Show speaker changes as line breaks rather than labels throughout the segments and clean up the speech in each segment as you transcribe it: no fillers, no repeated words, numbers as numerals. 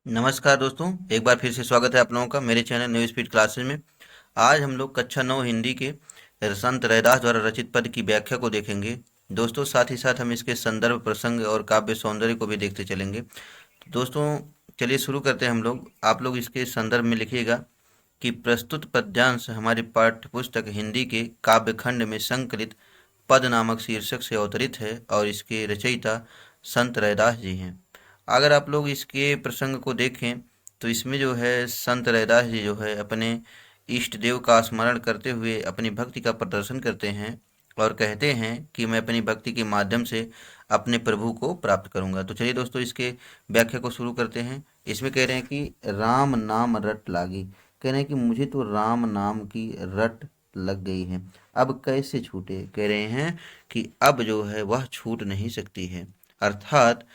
नमस्कार दोस्तों, एक बार फिर से स्वागत है आप लोगों का मेरे चैनल न्यू स्पीड क्लासेस में। आज हम लोग कक्षा 9 हिंदी के संत रैदास द्वारा रचित पद की व्याख्या को देखेंगे। दोस्तों, साथ ही साथ हम इसके संदर्भ, प्रसंग और काव्य सौंदर्य को भी देखते चलेंगे। दोस्तों, चलिए शुरू करते हैं हम लोग। आप लोग इसके संदर्भ में लिखिएगा कि प्रस्तुत पद्यांश हमारी पाठ्य पुस्तक हिंदी के काव्य खंड में संकलित पद नामक शीर्षक से अवतरित है और इसके रचयिता संत रैदास जी हैं। अगर आप लोग इसके प्रसंग को देखें तो इसमें जो है संत रैदास जी जो है अपने इष्ट देव का स्मरण करते हुए अपनी भक्ति का प्रदर्शन करते हैं और कहते हैं कि मैं अपनी भक्ति के माध्यम से अपने प्रभु को प्राप्त करूंगा। तो चलिए दोस्तों, इसके व्याख्या को शुरू करते हैं। इसमें कह रहे हैं कि राम नाम रट लागी, कह रहे हैं कि मुझे तो राम नाम की रट लग गई है, अब कैसे छूटे। कह रहे हैं कि अब जो है वह छूट नहीं सकती है, अर्थात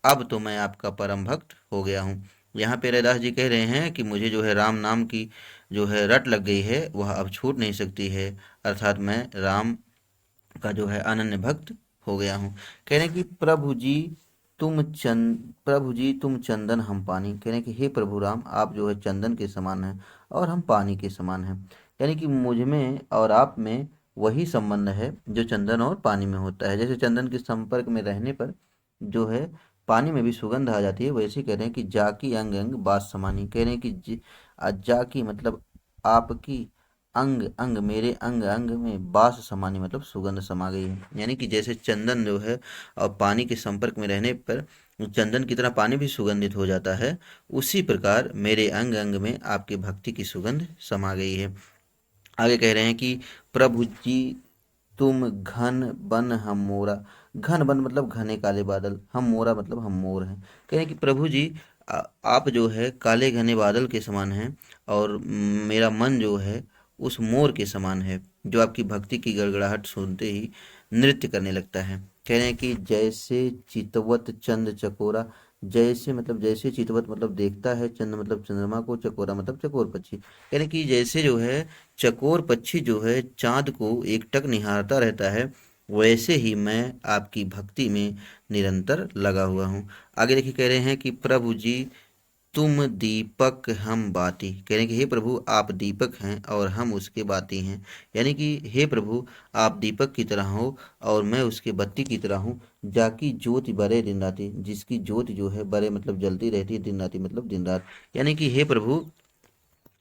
अब तो मैं आपका परम भक्त हो गया हूँ। यहाँ पे रैदास जी कह रहे हैं कि मुझे जो है राम नाम की जो है रट लग गई है, वह अब छूट नहीं सकती है, अर्थात मैं राम का जो है अनन्य भक्त हो गया हूँ। कह रहे हैं कि प्रभु जी तुम चंदन हम पानी, कह रहे हैं कि हे प्रभु राम, आप जो है चंदन के समान हैं और हम पानी के समान हैं। यानी कि मुझ में और आप में वही संबंध है जो चंदन और पानी में होता है। जैसे चंदन के संपर्क में रहने पर जो है पानी में भी सुगंध आ जाती है, वैसे कह रहे हैं कि जाकी अंग अंग बास समानी। कह रहे हैं कि जाकी मतलब आपकी, अंग अंग मेरे अंग अंग में बास समानी मतलब सुगंध समा गई है। यानी कि जैसे चंदन जो है और पानी के संपर्क में रहने पर चंदन की तरह पानी भी सुगंधित हो जाता है, उसी प्रकार मेरे अंग अंग में आपकी भक्ति की सुगंध समा गई है। आगे कह रहे हैं कि प्रभु जी तुम घन बन हम मोरा, घन बन मतलब घने काले बादल, हम मोरा मतलब हम मोर हैं। कह रहे हैं कि प्रभु जी आप जो है काले घने बादल के समान हैं और मेरा मन जो है उस मोर के समान है, जो आपकी भक्ति की गड़गड़ाहट सुनते ही नृत्य करने लगता है। कह रहे हैं कि जैसे चितवत चंद चकोरा, जैसे मतलब जैसे चितवत मतलब देखता है, चंद मतलब चंद्रमा को, चकोरा मतलब चकोर पक्षी। यानी कि जैसे जो है चकोर पक्षी जो है चांद को एकटक निहारता रहता है, वैसे ही मैं आपकी भक्ति में निरंतर लगा हुआ हूँ। आगे देखिए कह रहे हैं कि प्रभु जी तुम दीपक हम बाती, कह रहे हैं कि हे प्रभु आप दीपक हैं और हम उसके बाती हैं। यानी कि हे प्रभु आप दीपक की तरह हो और मैं उसके बत्ती की तरह हूँ। जाकी ज्योति बरे दिन राती, जिसकी ज्योति जो है बरे मतलब जलती रहती है, दिन राती मतलब दिन रात। यानी कि हे प्रभु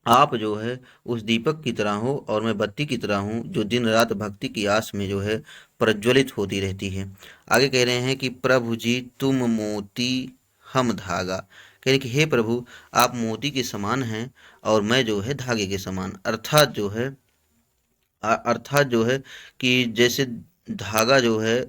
आप जो है उस दीपक की तरह हो और मैं बत्ती की तरह हूँ, जो दिन रात भक्ति की आस में जो है प्रज्वलित होती रहती है। आगे कह रहे हैं कि प्रभु जी तुम मोती हम धागा, कह रहे कि हे प्रभु आप मोती के समान हैं और मैं जो है धागे के समान। अर्थात जो है कि जैसे धागा जो है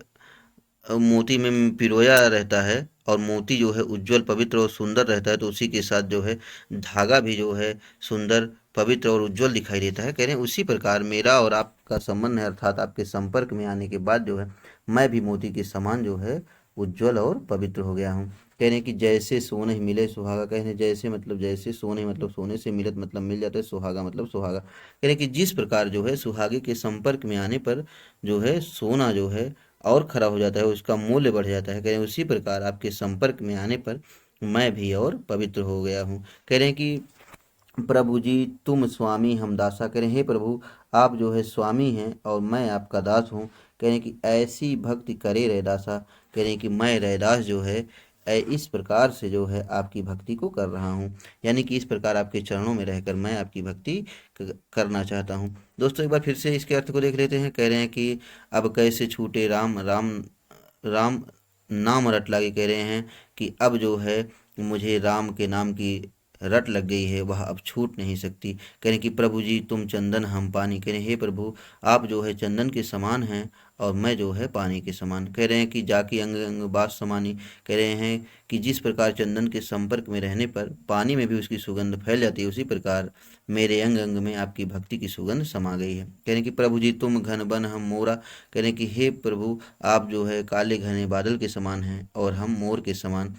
मोती में पिरोया रहता है और मोती जो है उज्जवल पवित्र और सुंदर रहता है, तो उसी के साथ जो है धागा भी जो है सुंदर पवित्र और उज्जवल दिखाई देता है। कह रहे हैं उसी प्रकार मेरा और आपका संबंध है, अर्थात आपके संपर्क में आने के बाद जो है मैं भी मोती के समान जो है उज्जवल और पवित्र हो गया हूँ। कह रहे हैं कि जैसे सोने ही मिले सुहागा, कह रहे हैं जैसे मतलब जैसे सोने मतलब सोने से मिलत मतलब मिल जाता है, सुहागा मतलब सुहागा। कह रहे हैं कि जिस प्रकार जो है सुहागे के संपर्क में आने पर जो है सोना जो है और खरा हो जाता है, उसका मूल्य बढ़ जाता है। कह रहे हैं उसी प्रकार आपके संपर्क में आने पर मैं भी और पवित्र हो गया हूँ। कह रहे हैं कि प्रभु जी तुम स्वामी हम दासा, कह रहे हैं हे प्रभु आप जो है स्वामी हैं और मैं आपका दास हूँ। कह रहे हैं कि ऐसी भक्ति करे रैदासा, कह रहे हैं कि मैं रैदास जो है इस प्रकार से जो है आपकी भक्ति को कर रहा हूँ। यानी कि इस प्रकार आपके चरणों में रहकर मैं आपकी भक्ति करना चाहता हूँ। दोस्तों, एक बार फिर से इसके अर्थ को देख लेते हैं। कह रहे हैं कि अब कैसे छूटे राम राम राम नाम रट लागे, कह रहे हैं कि अब जो है मुझे राम के नाम की रट लग गई है, वह अब छूट नहीं सकती। कह रहे कि प्रभु जी तुम चंदन हम पानी, कह रहे हे प्रभु आप जो है चंदन के समान हैं और मैं जो है पानी के समान। कह रहे हैं कि जाकी अंग अंग बास समानी, कह रहे हैं कि जिस प्रकार चंदन के संपर्क में रहने पर पानी में भी उसकी सुगंध फैल जाती है, उसी प्रकार मेरे अंग अंग में आपकी भक्ति की सुगंध समा गई है। कह रहे कि प्रभु जी तुम घन बन हम मोरा, कह रहे कि हे प्रभु आप जो है काले घने बादल के समान हैं और हम मोर के समान।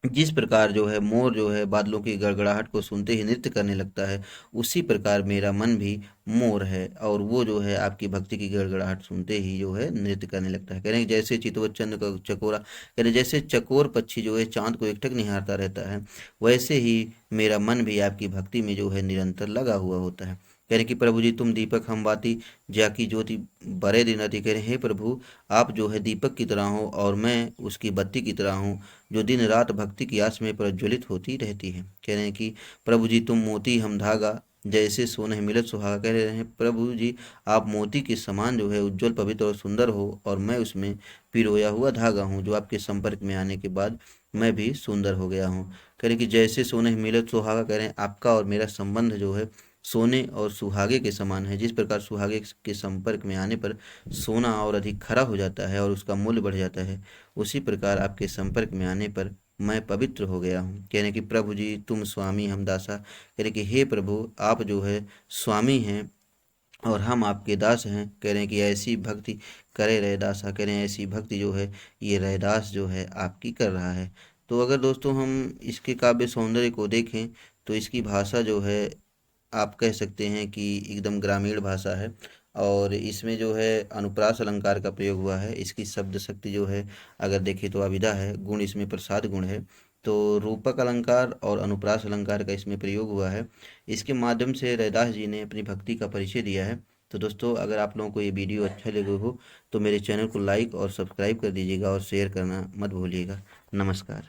जिस प्रकार जो है मोर जो है बादलों की गड़गड़ाहट को सुनते ही नृत्य करने लगता है, उसी प्रकार मेरा मन भी मोर है, और वो जो है आपकी भक्ति की गड़गड़ाहट सुनते ही जो है नृत्य करने लगता है। कह रहे हैं जैसे चितवत चंद्र का चकोरा, कह रहे जैसे चकोर पक्षी जो है चांद को एकटक निहारता रहता है, वैसे ही मेरा मन भी आपकी भक्ति में जो है निरंतर लगा हुआ होता है। कह रहे कि प्रभु जी तुम दीपक हम बाती, जाकी ज्योति बड़े दिन राति। कह रहे हे प्रभु, आप जो है दीपक की तरह हो और मैं उसकी बत्ती की तरह हूँ, जो दिन रात भक्ति की आस में प्रज्वलित होती रहती है। कह रहे हैं कि प्रभु जी तुम मोती हम धागा, जैसे सोने मिलत सुहागा। कह रहे हैं प्रभु जी आप मोती के समान जो है उज्जवल पवित्र और सुंदर हो, और मैं उसमें पिरोया हुआ धागा हूँ, जो आपके संपर्क में आने के बाद मैं भी सुंदर हो गया हूँ। कह रहे कि जैसे सोने मिलत सुहागा, कह रहे हैं आपका और मेरा संबंध जो है सोने और सुहागे के समान है। जिस प्रकार सुहागे के संपर्क में आने पर सोना और अधिक खरा हो जाता है और उसका मूल्य बढ़ जाता है, उसी प्रकार आपके संपर्क में आने पर मैं पवित्र हो गया हूँ। कहने कि प्रभु जी तुम स्वामी हम दासा। कहने कि हे प्रभु आप जो है स्वामी हैं और हम आपके दास हैं। कह रहे हैं कि ऐसी भक्ति करे रैदासा। कह रहे हैं ऐसी भक्ति जो है ये रैदास जो है आपकी कर रहा है। तो अगर दोस्तों हम इसके काव्य सौंदर्य को देखें तो इसकी भाषा जो है आप कह सकते हैं कि एकदम ग्रामीण भाषा है, और इसमें जो है अनुप्रास अलंकार का प्रयोग हुआ है। इसकी शब्द शक्ति जो है अगर देखें तो अभिधा है, गुण इसमें प्रसाद गुण है। तो रूपक अलंकार और अनुप्रास अलंकार का इसमें प्रयोग हुआ है। इसके माध्यम से रैदास जी ने अपनी भक्ति का परिचय दिया है। तो दोस्तों अगर आप लोगों को ये वीडियो अच्छा लगे हो तो मेरे चैनल को लाइक और सब्सक्राइब कर दीजिएगा, और शेयर करना मत भूलिएगा। नमस्कार।